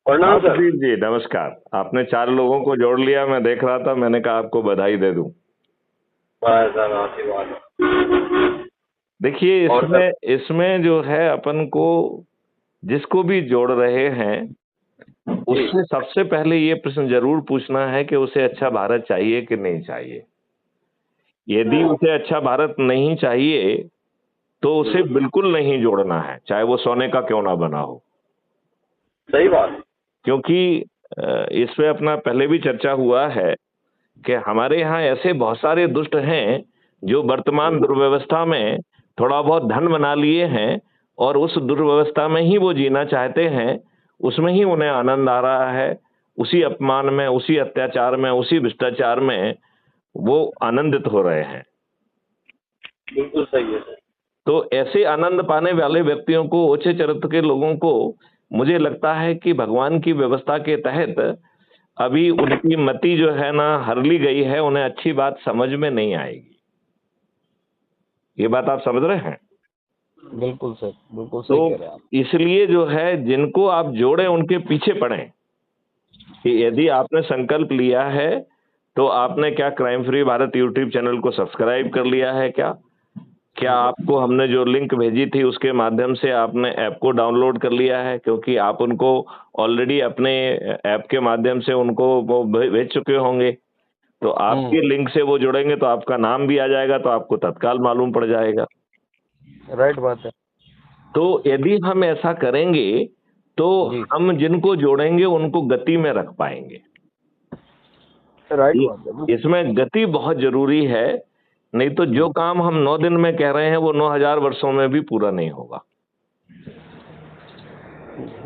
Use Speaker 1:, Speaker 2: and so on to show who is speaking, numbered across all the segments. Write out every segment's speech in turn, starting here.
Speaker 1: प्रणाम
Speaker 2: हाँ
Speaker 1: सर।
Speaker 2: प्रदीप जी, नमस्कार। आपने 4 लोगों को जोड़ लिया, मैं देख रहा था, मैंने कहा आपको बधाई दे दूं।
Speaker 1: बस सर, आशीर्वाद।
Speaker 2: देखिए,
Speaker 1: और सर।
Speaker 2: इसमें इसमें जो है अपन को जिसको भी जोड़ रहे हैं,
Speaker 1: जी।
Speaker 2: उससे सबसे पहले ये प्रश्न जरूर पूछना है कि उसे अच्छा भारत चाहिए कि नहीं चाहिए। यदि उसे अच्छा भारत नहीं चाहिए, तो उसे बिल्कुल नहीं जोड़ना है, चाहे वो सोने का क्यों ना बना हो।
Speaker 1: सही बात।
Speaker 2: क्योंकि इस पे अपना पहले भी चर्चा हुआ है कि हमारे यहाँ ऐसे बहुत सारे दुष्ट हैं जो वर्तमान दुर्व्यवस्था में थोड़ा बहुत धन बना लिए हैं, और उस दुर्व्यवस्था में ही वो जीना चाहते हैं, उसमें ही उन्हें आनंद आ रहा है, उसी अपमान में, उसी अत्याचार में, उसी भ्रष्टाचार में वो आनंदित हो रहे हैं।
Speaker 1: बिल्कुल सही है सर।
Speaker 2: तो ऐसे आनंद पाने वाले व्यक्तियों को, ऊंचे चरित्र के लोगों को, मुझे लगता है कि भगवान की व्यवस्था के तहत अभी उनकी मति जो है ना हर ली गई है, उन्हें अच्छी बात समझ में नहीं आएगी। ये बात आप समझ रहे हैं?
Speaker 3: बिल्कुल सर, बिल्कुल
Speaker 2: तो
Speaker 3: सही कह रहे हैं आप।
Speaker 2: इसलिए जो है, जिनको आप जोड़े उनके पीछे पड़े कि यदि आपने संकल्प लिया है, तो आपने क्या crime free Bharat YouTube channel को सब्सक्राइब कर लिया है? क्या आपको हमने जो लिंक भेजी थी उसके माध्यम से आपने ऐप को डाउनलोड कर लिया है? क्योंकि आप उनको ऑलरेडी अपने ऐप के माध्यम से उनको वो भेज चुके होंगे, तो आपके लिंक से वो जुड़ेंगे तो आपका नाम भी आ जाएगा, तो आपको तत्काल मालूम पड़ जाएगा।
Speaker 3: राइट बात है
Speaker 2: तो यदि हम ऐसा करेंगे, तो
Speaker 3: जी।
Speaker 2: हम जिनको जोड़ेंगे उनको गति में रख पाएंगे।
Speaker 3: राइट बात है।
Speaker 2: इसमें गति बहुत जरूरी है, नहीं तो जो काम हम 9 दिन में कह रहे हैं वो 9,000 वर्षों में भी पूरा नहीं होगा।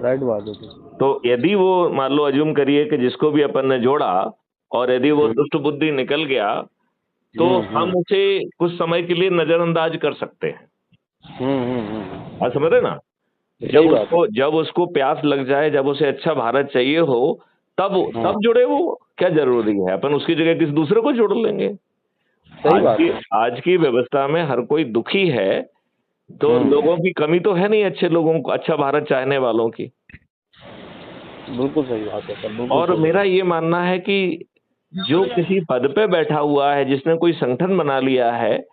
Speaker 3: राइट बात है।
Speaker 2: तो यदि वो, मान लो अज्यूम करिए कि जिसको भी अपन ने जोड़ा और यदि वो दुष्ट बुद्धि निकल गया, तो हम उसे कुछ समय के लिए नजरअंदाज कर सकते हैं। आप समझ रहे ना? जब उसको प्यास लग जाए, जब उसे अच्छा भारत चाहिए हो, तब जुड़े वो। क्या जरूरी है, अपन उसकी जगह किसी दूसरे को जोड़ लेंगे।
Speaker 3: सही बात है।
Speaker 2: आज की व्यवस्था में हर कोई दुखी है, तो लोगों की कमी तो है नहीं, अच्छे लोगों को, अच्छा भारत चाहने वालों की।
Speaker 3: बिल्कुल सही बात है सर, बिल्कुल
Speaker 2: और
Speaker 3: सही।
Speaker 2: मेरा ये मानना है कि जो किसी पद पे बैठा हुआ है, जिसने कोई संगठन बना लिया है,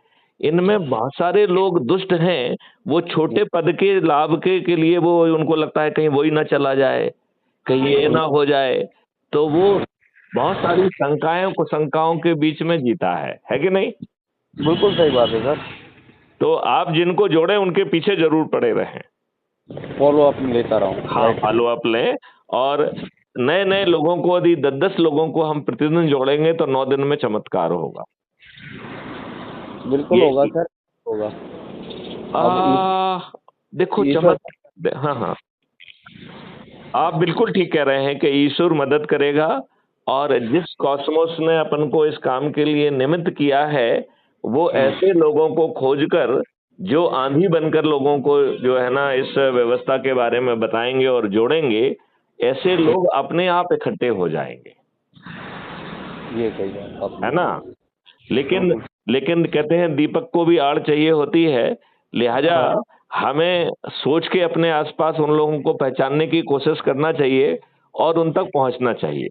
Speaker 2: इनमें बहुत सारे लोग दुष्ट हैं। वो छोटे पद के लाभ के लिए वो, उनको लगता है कहीं वही ना चला जाए, कहीं ये ना हो जाए, तो वो बहुत सारी शंकाओं के बीच में जीता है कि नहीं?
Speaker 3: बिल्कुल सही बात है सर।
Speaker 2: तो आप जिनको जोड़े उनके पीछे जरूर पड़े रहें।
Speaker 3: फॉलो अप लेता रहूं।
Speaker 2: हाँ, फॉलो अप लें। और नए नए लोगों को, यदि 10-10 लोगों को हम प्रतिदिन जोड़ेंगे, तो 9 दिन में चमत्कार होगा।
Speaker 3: बिल्कुल होगा सर, होगा।
Speaker 2: देखो, हाँ हाँ, आप बिल्कुल ठीक कह रहे हैं कि ईश्वर मदद करेगा। और जिस कॉस्मोस ने अपन को इस काम के लिए निमित्त किया है, वो ऐसे लोगों को खोजकर, जो आंधी बनकर लोगों को जो है ना इस व्यवस्था के बारे में बताएंगे और जोड़ेंगे, ऐसे लोग अपने आप इकट्ठे हो जाएंगे।
Speaker 3: ये सही बात
Speaker 2: है ना? लेकिन लेकिन कहते हैं दीपक को भी आड़ चाहिए होती है, लिहाजा हमें सोच के अपने आसपास उन लोगों को पहचानने की कोशिश करना चाहिए और उन तक पहुंचना चाहिए।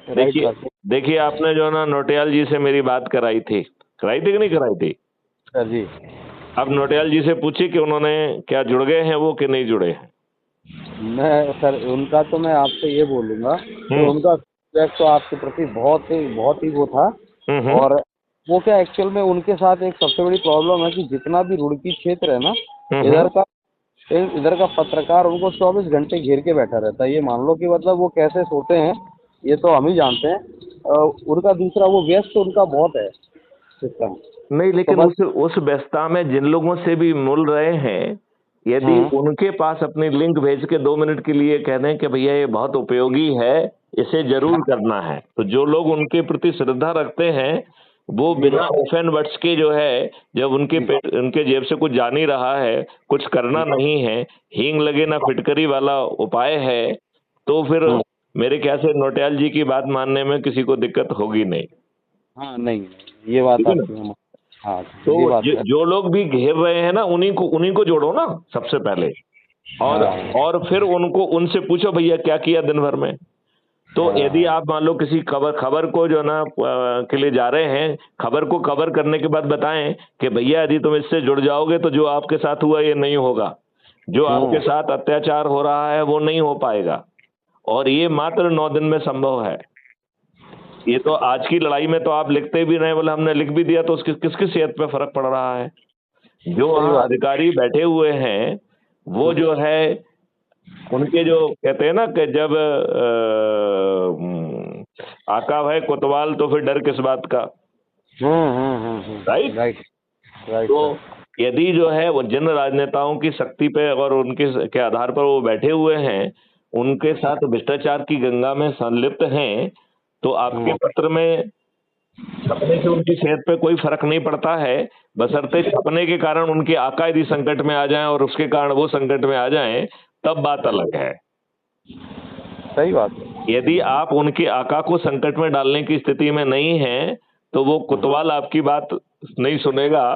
Speaker 2: देखिए देखिए, आपने जो ना नौटियाल जी से मेरी बात कराई थी कि नहीं कराई थी?
Speaker 3: सर जी।
Speaker 2: अब नौटियाल जी से पूछिए कि उन्होंने क्या जुड़ गए हैं वो कि नहीं जुड़े हैं।
Speaker 3: मैं सर उनका तो मैं आपसे ये बोलूंगा तो उनका फीडबैक तो आपके प्रति बहुत ही वो था। और वो क्या एक्चुअल में उनके साथ एक सबसे बड़ी प्रॉब्लम है कि जितना भी रुड़की क्षेत्र है ना, इधर का पत्रकार उनको 24 घंटे घेर के बैठा रहता है। ये मान लो कि मतलब वो कैसे सोते हैं ये तो हम ही जानते हैं। उनका दूसरा वो व्यस्त उनका बहुत है सिस्टम।
Speaker 2: नहीं, लेकिन
Speaker 3: तो
Speaker 2: उस व्यस्तता में जिन लोगों से भी मिल रहे हैं, यदि उनके पास अपनी लिंक भेज के 2 मिनट के लिए कह दें कि भैया ये बहुत उपयोगी है, इसे जरूर करना है, तो जो लोग उनके प्रति श्रद्धा रखते हैं, वो बिना ऑफेंड वर्ड्स के जो है, जब उनके जेब से कुछ जा नहीं रहा है, कुछ करना नहीं है, हींग लगे ना फिटकरी वाला उपाय है, तो फिर मेरे ख्याल से नौटियाल जी की बात मानने में किसी को दिक्कत होगी नहीं।
Speaker 3: हाँ, नहीं ये बात आपकी। हाँ,
Speaker 2: तो
Speaker 3: ये बात है।
Speaker 2: जो लोग भी घेर रहे हैं ना, उन्हीं को जोड़ो ना सबसे पहले। और फिर उनको उनसे पूछो भैया क्या किया दिन भर में। तो यदि आप मान लो किसी खबर को जो ना के लिए जा रहे हैं, खबर को कवर करने के बाद बताएं कि भैया यदि तुम इससे जुड़ जाओगे तो जो आपके साथ हुआ ये नहीं होगा, जो आपके साथ अत्याचार हो रहा है वो नहीं हो पाएगा, और ये मात्र 9 दिन में संभव है। ये तो आज की लड़ाई में तो आप लिखते भी नहीं, बोले हमने लिख भी दिया तो उसकी किसकी सेहत पे फर्क पड़ रहा है। जो वहाँ अधिकारी बैठे हुए हैं वो जो है उनके जो कहते हैं ना कि जब आका है कोतवाल तो फिर डर किस बात का। Right
Speaker 3: right.
Speaker 2: तो यदि जो है वो जिन राजनेताओं की शक्ति पे और उनके के आधार पर वो बैठे हुए हैं, उनके साथ भ्रष्टाचार की गंगा में संलिप्त हैं, तो आपके पत्र में छपने से उनकी सेहत पे कोई फर्क नहीं पड़ता है, बशर्ते छपने के कारण उनके आका यदि संकट में आ जाएं और उसके कारण वो संकट में आ जाएं, तब बात अलग है।
Speaker 3: सही बात है।
Speaker 2: यदि आप उनके आका को संकट में डालने की स्थिति में नहीं है तो वो कोतवाल आपकी बात नहीं सुनेगा,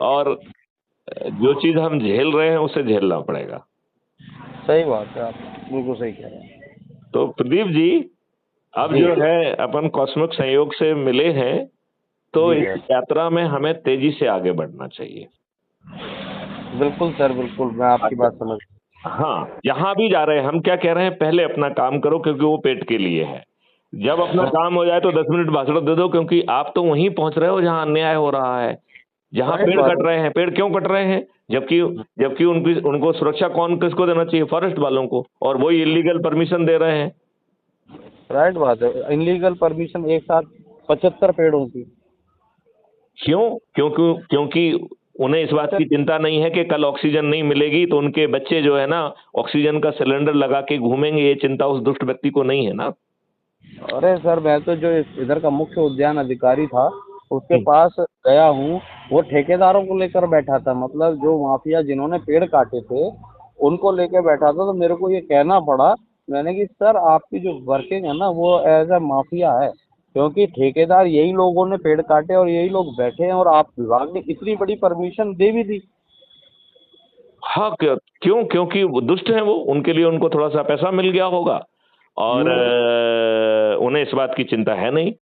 Speaker 2: और जो चीज हम झेल रहे हैं उसे झेलना पड़ेगा।
Speaker 3: सही बात है, आप बिल्कुल सही कह रहे हैं।
Speaker 2: तो प्रदीप जी, अब जो है अपन कॉस्मिक संयोग से मिले हैं, तो इस यात्रा में हमें तेजी से आगे बढ़ना चाहिए।
Speaker 3: बिल्कुल सर, बिल्कुल, मैं आपकी बात समझ।
Speaker 2: हाँ, जहां भी जा रहे हैं हम क्या कह रहे हैं, पहले अपना काम करो क्योंकि वो पेट के लिए है। जब अपना काम हो जाए तो 10 मिनट भाषण दे दो, क्योंकि आप तो वहीं पहुंच रहे हो जहां अन्याय हो रहा है, जहां पेड़ कट रहे हैं। पेड़ क्यों कट रहे हैं? जबकि उनको सुरक्षा कौन किसको देना चाहिए? फॉरेस्ट वालों को, और वही इलीगल परमिशन दे रहे हैं।
Speaker 3: राइट बात है, इलीगल परमिशन एक साथ 75 पेड़ों की।
Speaker 2: क्योंकि उन्हें इस बात की चिंता नहीं है कि कल ऑक्सीजन नहीं मिलेगी तो उनके बच्चे जो है ना ऑक्सीजन का सिलेंडर लगा के घूमेंगे, ये चिंता उस दुष्ट व्यक्ति को नहीं है ना।
Speaker 3: अरे सर, मैं तो जो इधर का मुख्य उद्यान अधिकारी था उसके पास गया हूँ, वो ठेकेदारों को लेकर बैठा था, मतलब जो माफिया जिन्होंने पेड़ काटे थे उनको लेकर बैठा था। तो मेरे को ये कहना पड़ा, मैंने कि सर आपकी जो वर्किंग है ना वो एज ए माफिया है, क्योंकि ठेकेदार यही लोगों ने पेड़ काटे और यही लोग बैठे हैं, और आप विभाग ने इतनी बड़ी परमिशन दे भी दी।
Speaker 2: हाँ, क्यों? क्योंकि वो दुष्ट हैं, वो उनके लिए उनको थोड़ा सा पैसा मिल गया होगा, और उन्हें इस बात की चिंता है नहीं।